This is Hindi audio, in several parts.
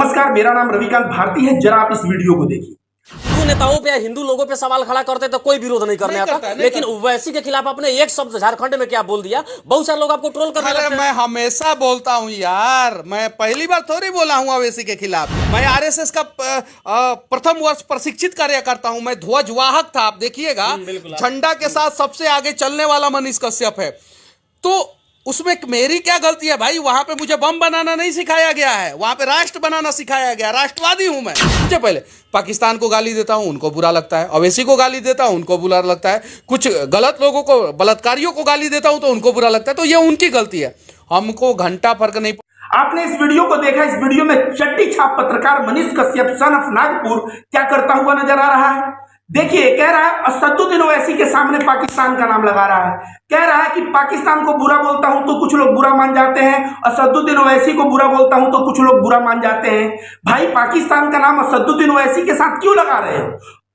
नमस्कार, मेरा नाम रविकांत भारती है। जरा आप इस वीडियो को देखिए। हिंदू नेताओं पे हिंदू लोगों पे सवाल खड़ा करते तो कोई विरोध नहीं करने आता, लेकिन ओवैसी के खिलाफ आपने एक शब्द झारखंड में क्या बोल दिया, बहुत सारे लोग आपको ट्रोल करने लगते हैं। मैं हमेशा बोलता हूँ यार, मैं पहली बार थोड़ी बोला हूँ ओवैसी के खिलाफ। मैं आरएसएस का प्रथम वर्ष प्रशिक्षित कार्यकर्ता हूँ। मैं ध्वजवाहक था, आप देखिएगा झंडा के साथ सबसे आगे चलने वाला मनीष कश्यप है। तो उसमें मेरी क्या गलती है भाई? वहां पे मुझे बम बनाना नहीं सिखाया गया है, वहां पे राष्ट्र बनाना सिखाया गया। राष्ट्रवादी हूं मैं। मुझे पहले पाकिस्तान को गाली देता हूं, उनको बुरा लगता है। ओवैसी को गाली देता हूं, उनको बुरा लगता है। कुछ गलत लोगों को, बलात्कारियों को गाली देता हूं तो उनको बुरा लगता है। तो ये उनकी गलती है, हमको घंटा फर्क नहीं। आपने इस वीडियो को देखा। इस वीडियो में चट्टी छाप पत्रकार मनीष कश्यप सन ऑफ नागपुर क्या करता हुआ नजर आ रहा है। देखिए, कह रहा है असदुद्दीन ओवैसी के सामने पाकिस्तान का नाम लगा रहा है। कह रहा है कि पाकिस्तान को बुरा बोलता हूं तो कुछ लोग बुरा मान जाते हैं, असदुद्दीन ओवैसी को बुरा बोलता हूं तो कुछ लोग बुरा मान जाते हैं। भाई, पाकिस्तान का नाम असदुद्दीन ओवैसी के साथ क्यों लगा रहे हो?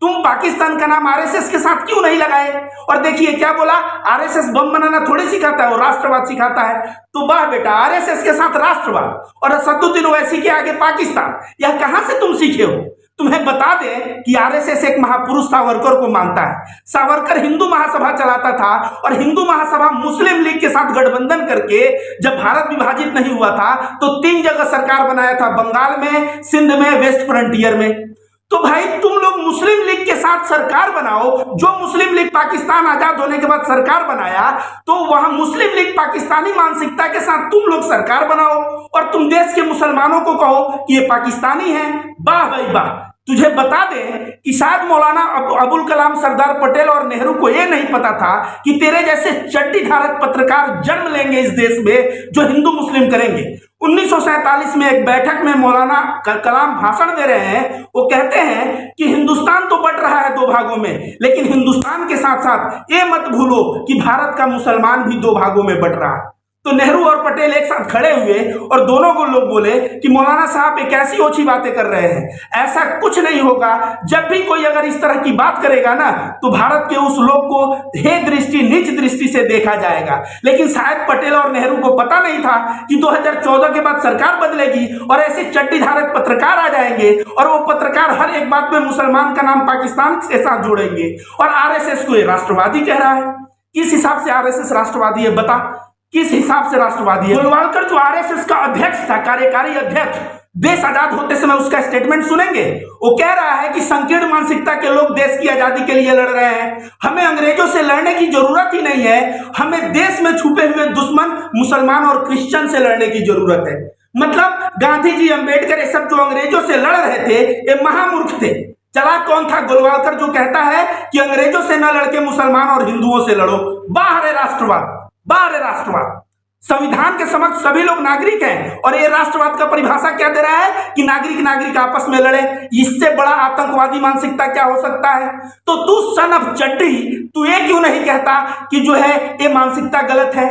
तुम पाकिस्तान का नाम आरएसएस के साथ क्यों नहीं लगाए? और देखिए क्या बोला, आरएसएस बम बनाना थोड़ी सिखाता है, वो राष्ट्रवाद सिखाता है। तो वाह बेटा, आरएसएस के साथ राष्ट्रवाद और असदुद्दीन ओवैसी के आगे पाकिस्तान, यह कहां से तुम सीखे हो? तुम्हें बता दें कि आरएसएस एक महापुरुष सावरकर को मानता है। सावरकर हिंदू महासभा चलाता था और हिंदू महासभा मुस्लिम लीग के साथ गठबंधन करके जब भारत विभाजित नहीं हुआ था तो 3 जगह सरकार बनाया था, बंगाल में, सिंध में, वेस्ट फ्रंटियर में। तो भाई, तुम लोग मुस्लिम लीग के साथ सरकार बनाओ। जो मुस्लिम लीग पाकिस्तान आजाद होने के बाद सरकार बनाया, तो वहां मुस्लिम लीग पाकिस्तानी मानसिकता के साथ तुम लोग सरकार बनाओ और तुम देश के मुसलमानों को कहो कि ये पाकिस्तानी है। वाह भाई वाह। तुझे बता दें कि शायद मौलाना अबुल कलाम, सरदार पटेल और नेहरू को यह नहीं पता था कि तेरे जैसे चड्डी धारक पत्रकार जन्म लेंगे इस देश में जो हिंदू मुस्लिम करेंगे। 1947 में एक बैठक में मौलाना कलाम भाषण दे रहे हैं। वो कहते हैं कि हिंदुस्तान तो बट रहा है 2 भागों में, लेकिन हिंदुस्तान के साथ साथ ये मत भूलो कि भारत का मुसलमान भी 2 भागों में बट रहा है। तो नेहरू और पटेल एक साथ खड़े हुए और दोनों को लोग बोले कि मौलाना साहब एक ऐसी ओछी बातें कर रहे हैं, ऐसा कुछ नहीं होगा। जब भी कोई अगर इस तरह की बात करेगा ना, तो भारत के उस लोग को हे दृष्टि, नीच दृष्टि से देखा जाएगा। लेकिन शायद पटेल और नेहरू को पता नहीं था कि 2014 के बाद सरकार बदलेगी और ऐसे चड्डी धारक पत्रकार आ जाएंगे और वो पत्रकार हर एक बात में मुसलमान का नाम पाकिस्तान के साथ जोड़ेंगे। और आरएसएस को ये राष्ट्रवादी कह रहा है। किस हिसाब से आरएसएस राष्ट्रवादी है बता? किस हिसाब से राष्ट्रवादी है? गोलवालकर जो आरएसएस का अध्यक्ष था, कार्यकारी अध्यक्ष, देश आजाद होते समय उसका स्टेटमेंट सुनेंगे। वो कह रहा है कि संकीर्ण मानसिकता के लोग देश की आजादी के लिए लड़ रहे हैं। हमें अंग्रेजों से लड़ने की जरूरत ही नहीं है, हमें देश में छुपे हुए दुश्मन मुसलमान और क्रिश्चियन से लड़ने की जरूरत है। मतलब गांधी जी, अंबेडकर, ये सब जो अंग्रेजों से लड़ रहे थे, ये महामूर्ख थे। चला कौन था? गोलवालकर, जो कहता है कि अंग्रेजों से न लड़के मुसलमान और हिंदुओं से लड़ो। बाहर है राष्ट्रवाद, बाहर है राष्ट्रवाद। संविधान के समक्ष सभी लोग नागरिक हैं और ये राष्ट्रवाद का परिभाषा क्या दे रहा है कि नागरिक नागरिक आपस में लड़े। इससे बड़ा आतंकवादी मानसिकता क्या हो सकता है? तो तू सन ऑफ चड्डी, तू ये क्यों नहीं कहता कि जो है ये मानसिकता गलत है?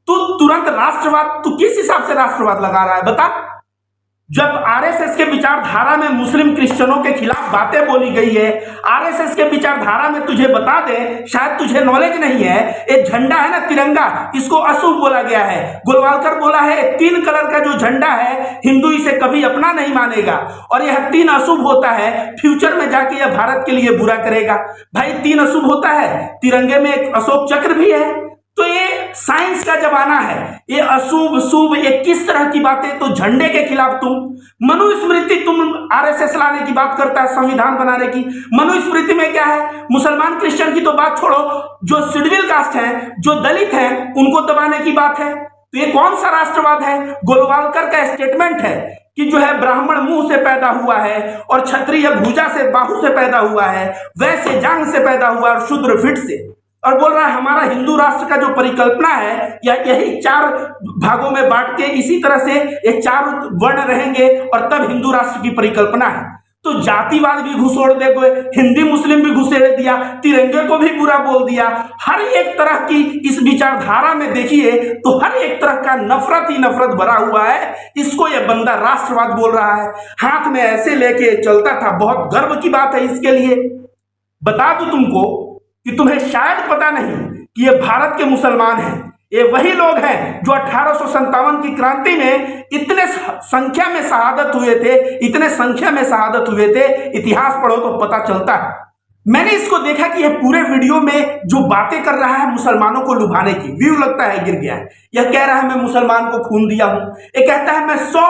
तू तुरंत राष्ट्रवाद, तू किस हिसाब से राष्ट्रवाद लगा रहा है बता? जब आरएसएस के विचारधारा में मुस्लिम क्रिश्चियनों के खिलाफ बातें बोली गई है, आरएसएस के विचारधारा में तुझे बता दे, शायद तुझे नॉलेज नहीं है, एक झंडा है ना तिरंगा, इसको अशुभ बोला गया है। गोलवालकर बोला है 3 कलर का जो झंडा है, हिंदू इसे कभी अपना नहीं मानेगा और यह 3 अशुभ होता है, फ्यूचर में जाके यह भारत के लिए बुरा करेगा। भाई, 3 अशुभ होता है, तिरंगे में एक अशोक चक्र भी है। तो ये साइंस का जमाना है, ये अशुभ शुभ, ये किस तरह की बातें? तो झंडे के खिलाफ तुम, मनुस्मृति तुम आरएसएस लाने की बात करता है, संविधान बनाने की। मनुस्मृति में क्या है? मुसलमान क्रिश्चियन की तो बात छोड़ो, जो शेड्यूल कास्ट है, जो दलित है, उनको दबाने की बात है। तो ये कौन सा राष्ट्रवाद है? गोलवालकर का स्टेटमेंट है कि जो है ब्राह्मण मुंह से पैदा हुआ है और क्षत्रिय भुजा से, बाहु से पैदा हुआ है, वैसे जांग से पैदा हुआ और शूद्र फिट से। और बोल रहा है हमारा हिंदू राष्ट्र का जो परिकल्पना है, या यही 4 भागों में बांट के इसी तरह से ये 4 वर्ण रहेंगे और तब हिंदू राष्ट्र की परिकल्पना है। तो जातिवाद भी घुसोड़ दे गए, हिंदी मुस्लिम भी घुसेड़ दिया, तिरंगे को भी बुरा बोल दिया। हर एक तरह की इस विचारधारा में देखिए तो हर एक तरह का नफरत ही नफरत भरा हुआ है। इसको यह बंदा राष्ट्रवाद बोल रहा है, हाथ में ऐसे लेके चलता था। बहुत गर्व की बात है इसके लिए। बता दूं तुमको कि तुम्हें शायद पता नहीं कि ये भारत के मुसलमान हैं, ये वही लोग हैं जो 1857 की क्रांति में इतने संख्या में शहादत हुए थे, इतने संख्या में शहादत हुए थे, इतिहास पढ़ो तो पता चलता है। मैंने इसको देखा कि यह पूरे वीडियो में जो बातें कर रहा है मुसलमानों को लुभाने की, व्यू लगता है गिर गया है। यह कह रहा है मैं मुसलमान को खून दिया हूं, ये कहता है मैं 100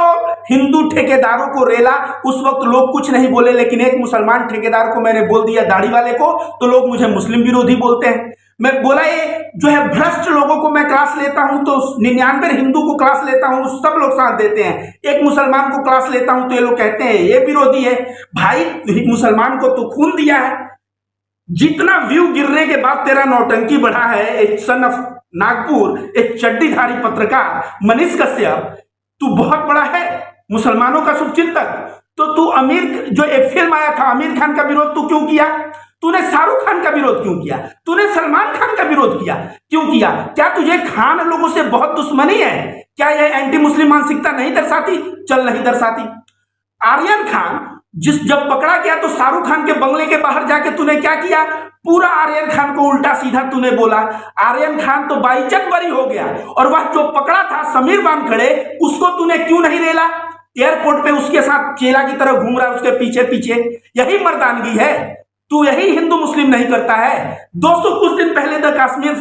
हिंदू ठेकेदारों को रेला, उस वक्त लोग कुछ नहीं बोले, लेकिन एक मुसलमान ठेकेदार को मैंने बोल दिया दाढ़ी वाले को, तो लोग मुझे मुस्लिम विरोधी बोलते हैं। मैं बोला ये जो है भ्रष्ट लोगों को मैं क्लास लेता हूं तो 99 हिंदू को क्लास लेता हूं, सब लोग साथ देते हैं, एक मुसलमान को क्लास लेता हूं तो ये लोग कहते हैं ये विरोधी है। भाई मुसलमान को तो खून दिया है। जितना व्यू गिरने के बाद तेरा नौटंकी बढ़ा है, एक सन ऑफ नागपुर, एक चड्डीधारी पत्रकार मनीष कश्यप, तू बहुत बड़ा है मुसलमानों का शुभचिंतक। तो तू आमिर जो एक फिल्म आया था आमिर खान का विरोध तू क्यों किया? तूने शाहरुख खान का विरोध क्यों किया? तूने सलमान खान का विरोध क्यों किया? क्या तुझे खान लोगों से बहुत दुश्मनी है? क्या यह एंटी मुस्लिम मानसिकता नहीं दर्शाती? चल नहीं दर्शाती। आर्यन खान जब पकड़ा गया तो शाहरुख खान के बंगले के बाहर जाके तूने क्या किया? पूरा आर्यन खान को उल्टा सीधा तूने बोला। आर्यन खान तो बाइज्जत बरी हो गया, और वह जो पकड़ा था समीर वानखेड़े, उसको तूने क्यों नहीं रेला? एयरपोर्ट पे उसके साथ चेला की तरह घूम रहा है उसके पीछे पीछे। यही मर्दानगी है? तू यही हिंदू मुस्लिम नहीं करता है? दोस्तों कुछ दिन पहले द कश्मीर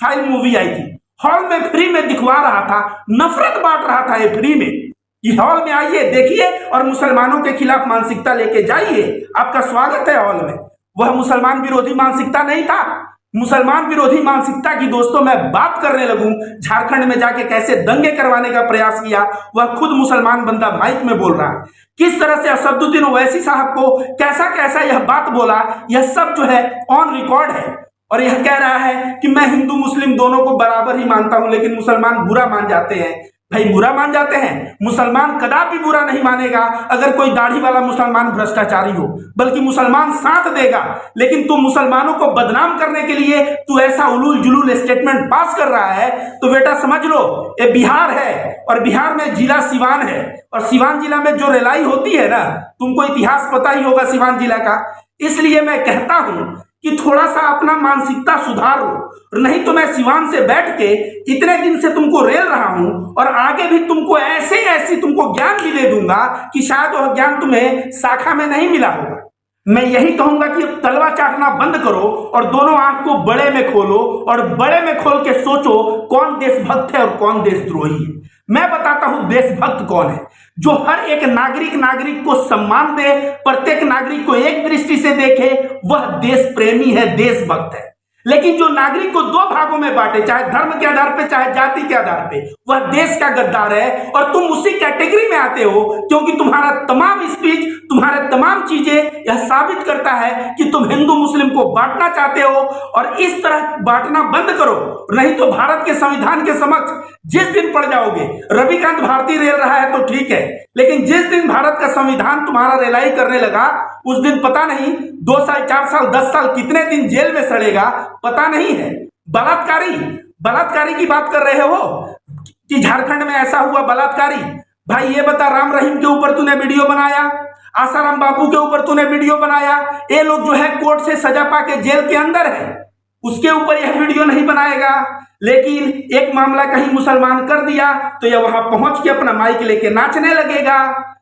फाइल मूवी आई थी, हॉल में फ्री में दिखवा रहा था, नफरत बांट रहा था ये फ्री में। ये हॉल में आइए देखिए और मुसलमानों के खिलाफ मानसिकता लेके जाइए, आपका स्वागत है हॉल में। वह मुसलमान विरोधी मानसिकता नहीं था। मुसलमान विरोधी मानसिकता की दोस्तों मैं बात करने लगूं, झारखंड में जाके कैसे दंगे करवाने का प्रयास किया, वह खुद मुसलमान बंदा माइक में बोल रहा है। किस तरह से असदुद्दीन ओवैसी साहब को कैसा कैसा यह बात बोला, यह सब जो है ऑन रिकॉर्ड है। और यह कह रहा है कि मैं हिंदू मुस्लिम दोनों को बराबर ही मानता हूं, लेकिन मुसलमान बुरा मान जाते हैं। भाई बुरा मान जाते हैं? मुसलमान कदापि बुरा नहीं मानेगा अगर कोई दाढ़ी वाला मुसलमान भ्रष्टाचारी हो, बल्कि मुसलमान साथ देगा। लेकिन तू मुसलमानों को बदनाम करने के लिए तू ऐसा उलूल जुलूल स्टेटमेंट पास कर रहा है, तो बेटा समझ लो ये बिहार है, और बिहार में जिला सिवान है, और सिवान जिला में जो रेलाई होती है ना, तुमको इतिहास पता ही होगा सिवान जिला का। इसलिए मैं कहता हूं कि थोड़ा सा अपना मानसिकता सुधार लो, नहीं तो मैं सिवान से बैठ के इतने दिन से तुमको रेल रहा हूं, और आगे भी तुमको ऐसी तुमको ज्ञान भी दे दूंगा कि शायद वह ज्ञान तुम्हें शाखा में नहीं मिला होगा। मैं यही कहूंगा कि अब तलवा चाटना बंद करो और दोनों आंख को बड़े में खोलो, और बड़े में खोल के सोचो कौन देशभक्त है और कौन देशद्रोही है। मैं बताता हूं देशभक्त कौन है, जो हर एक नागरिक को सम्मान दे, प्रत्येक नागरिक को एक दृष्टि से देखे, वह देश प्रेमी है, देशभक्त है। लेकिन जो नागरिक को दो भागों में बांटे, चाहे धर्म के आधार पे चाहे जाति के आधार पे, वह देश का गद्दार है। और तुम उसी कैटेगरी में आते हो, क्योंकि तुम्हारा तमाम स्पीच, तुम्हारे तमाम चीजें यह साबित करता है कि तुम हिंदू मुस्लिम को बांटना चाहते हो। और इस तरह बांटना बंद करो, नहीं तो भारत के संविधान के समक्ष जिस दिन पड़ जाओगे, रविकांत भारती रेल रहा है तो ठीक है, लेकिन जिस दिन भारत का संविधान तुम्हारा रेलाई करने लगा, उस दिन पता नहीं 2 साल 4 साल 10 साल कितने दिन जेल में सड़ेगा, पता नहीं है। बलात्कारी की बात कर रहे हो कि झारखंड में ऐसा हुआ बलात्कारी। भाई ये बता, राम रहीम के ऊपर तूने वीडियो बनाया, आसाराम बापू के ऊपर तूने वीडियो बनाया, ये लोग जो है कोर्ट से सजा पा के जेल के अंदर है, उसके ऊपर यह वीडियो नहीं बनाएगा। लेकिन एक मामला कहीं मुसलमान कर दिया तो यह वहां पहुंच के अपना माइक लेके नाचने लगेगा।